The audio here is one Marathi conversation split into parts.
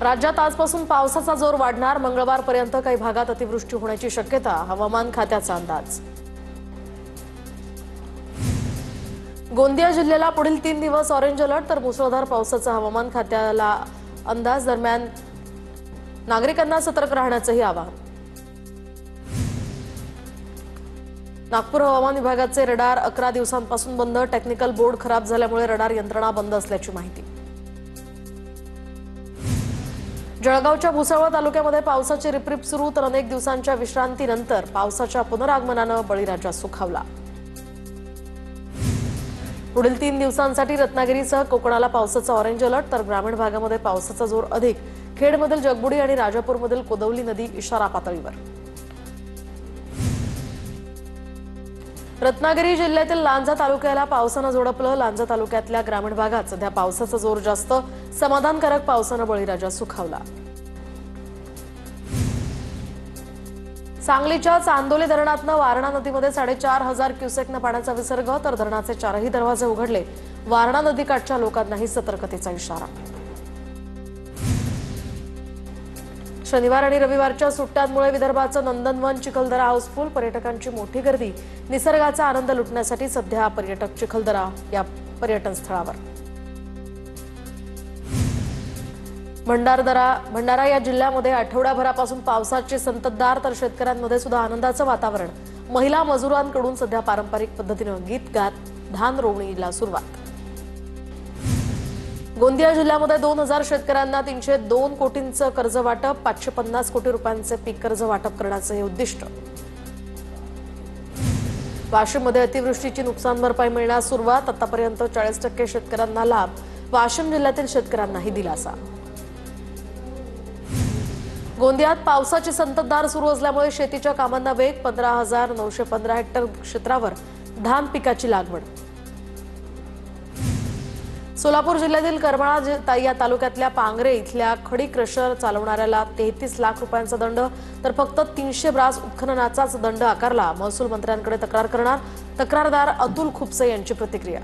राज्यात आजपासून पावसाचा जोर वाढणार। मंगळवारपर्यंत काही भागात अतिवृष्टी होण्याची शक्यता। हवामान खात्याचा अंदाज। गोंदिया जिल्ह्याला पुढील 3 दिवस ऑरेंज अलर्ट, तर मुसळधार पावसाचा हवामान खात्याला अंदाज। दरम्यान नागरिकांना सतर्क राहण्याचंही आवाहन। नागपूर हवामान विभागाचे रडार 11 दिवसांपासून बंद। टेक्निकल बोर्ड खराब झाल्यामुळे रडार यंत्रणा बंद असल्याची माहिती। जळगावच्या भुसावळ तालुक्यामध्ये पावसाची रिपरिप सुरू, तर अनेक दिवसांच्या विश्रांतीनंतर पावसाच्या पुनरागमनानं बळीराजा सुखावला। पुढील 3 दिवसांसाठी रत्नागिरीसह कोकणाला पावसाचा ऑरेंज अलर्ट, तर ग्रामीण भागामध्ये पावसाचा जोर अधिक। खेडमधील जगबुडी आणि राजापूरमधील कोदवली नदी इशारा पातळीवर। रत्नागिरी जिल्ह्यातील लांजा तालुक्याला पावसानं झोडपलं। लांजा तालुक्यातल्या ग्रामीण भागात सध्या पावसाचा जोर जास्त। समाधानकारक पावसानं बळीराजा सुखावला। सांगलीच्या चांदोली धरणातनं वारणा नदीमध्ये 4,500 क्युसेकनं पाण्याचा विसर्ग, तर धरणाचे 4ही दरवाजे उघडले। वारणा नदीकाठच्या लोकांनाही सतर्कतेचा इशारा। शनिवार आणि रविवारच्या सुट्ट्यांमुळे विदर्भाचं नंदनवन चिखलदरा हाऊसफुल। पर्यटकांची मोठी गर्दी। निसर्गाचा आनंद लुटण्यासाठी सध्या पर्यटक चिखलदरा या पर्यटन स्थळावर। भंडारा या जिल्ह्यामध्ये आठवड्याभरापासून पावसाची संततधार, तर शेतकऱ्यांमध्ये सुद्धा आनंदाचं वातावरण। महिला मजुरांकडून सध्या पारंपरिक पद्धतीनं गीत गात धान रोवणीला सुरुवात। गोंदिया जिल्ह्यामध्ये 2000 शेतकऱ्यांना 302 कोटींचं कर्ज वाटप। 550 कोटी रुपयांचे पीक कर्ज वाटप करण्याचं हे उद्दिष्ट। वाशिममध्ये अतिवृष्टीची नुकसान भरपाई मिळण्यास सुरुवात। आतापर्यंत 40% शेतकऱ्यांना लाभ। वाशिम जिल्ह्यातील शेतकऱ्यांनाही दिलासा। गोंदियात पावसाची संततधार सुरू असल्यामुळे शेतीच्या कामांना वेग। 15,915 हेक्टर क्षेत्रावर धान पिकाची लागवड। सोलापूर जिल्ह्यातील करमाळा या तालुक्यातल्या पांगरे इथल्या खडी क्रशर चालवणाऱ्याला 33 लाख रुपयांचा दंड, तर फक्त 300 ब्रास उत्खननाचाच दंड आकारला। महसूल मंत्र्यांकडे तक्रार करणार। तक्रारदार अतुल खुपसे यांची प्रतिक्रिया।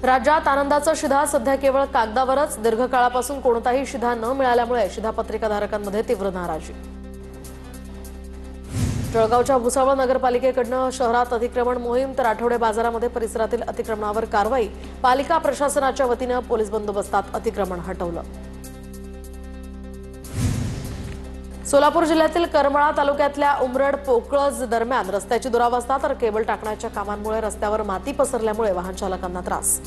राज्यात आनंदाचा शिधा सध्या केवळ कागदावरच। दीर्घकाळापासून कोणताही शिधा न मिळाल्यामुळे शिधापत्रिकाधारकांमध्ये तीव्र नाराजी। जळगावच्या भुसावळ नगरपालिकेकडनं शहरात अतिक्रमण मोहीम, तर आठवडे बाजारामध्ये परिसरातील अतिक्रमणावर कारवाई। पालिका प्रशासनाच्या वतीनं पोलीस बंदोबस्तात अतिक्रमण हटवलं। सोलापूर जिल्ह्यातील करमाळा तालुक्यातल्या उमरड पोकळज दरम्यान रस्त्याची दुरावस्था, तर केबल टाकण्याच्या कामांमुळे रस्त्यावर माती पसरल्यामुळे वाहन चालकांना त्रास।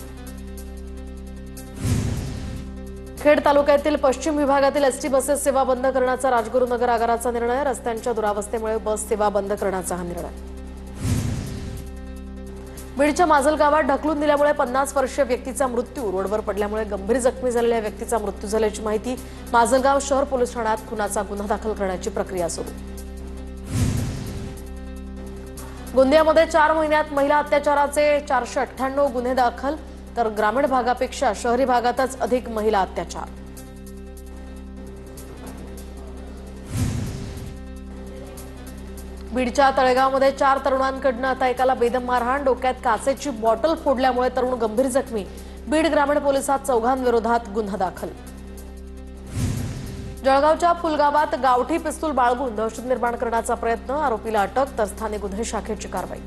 खेड तालुक्यातील पश्चिम विभागातील एसटी बसेस सेवा बंद करण्याचा राजगुरुनगर आगाराचा निर्णय। रस्त्यांच्या दुरावस्थेमुळे बस सेवा बंद करण्याचा हा निर्णय। बीडच्या माजल गावात ढकलून दिल्यामुळे 50 वर्षीय व्यक्तीचा मृत्यू। रोडवर पडल्यामुळे गंभीर जखमी झालेल्या व्यक्तीचा मृत्यू झाल्याची माहिती। माजलगाव शहर पोलीस ठाण्यात खुनाचा गुन्हा दाखल करण्याची प्रक्रिया सुरू। गोंदियामध्ये 4 महिन्यात महिला अत्याचाराचे 498 गुन्हे दाखल, तर ग्रामीण भागापेक्षा शहरी भागातच अधिक महिला अत्याचार। बीडच्या तळेगावमध्ये 4 तरुणांकडून आता एकाला बेदम मारहाण। डोक्यात काचेची बॉटल फोडल्यामुळे तरुण गंभीर जखमी। बीड ग्रामीण पोलिसात 4 विरोधात गुन्हा दाखल। जळगावच्या फुलगावात गावठी पिस्तूल बाळगून दहशत निर्माण करण्याचा प्रयत्न। आरोपीला अटक, तर स्थानिक गुन्हे शाखेची कारवाई।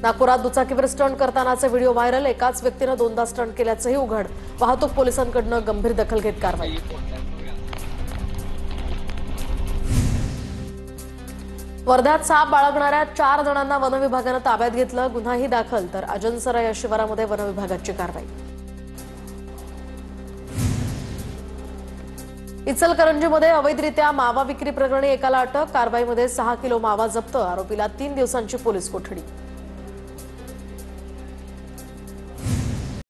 नागपुरात दुचाकीवर स्टंट करतानाचे व्हिडिओ व्हायरल। एकाच व्यक्तीनं 2दा स्टंट केल्याचंही उघड। वाहतूक पोलिसांकडून गंभीर दखल घेत कारवाई। वर्ध्यात साप बाळगणाऱ्या 4 जणांना वनविभागानं ताब्यात घेतलं। गुन्हाही दाखल, तर अजनसरा या शिवारामध्ये वनविभागाची कारवाई। इचलकरंजीमध्ये अवैधरित्या मावा विक्री प्रकरणी एकाला अटक। कारवाईमध्ये 6 किलो मावा जप्त। आरोपीला 3 दिवसांची पोलीस कोठडी।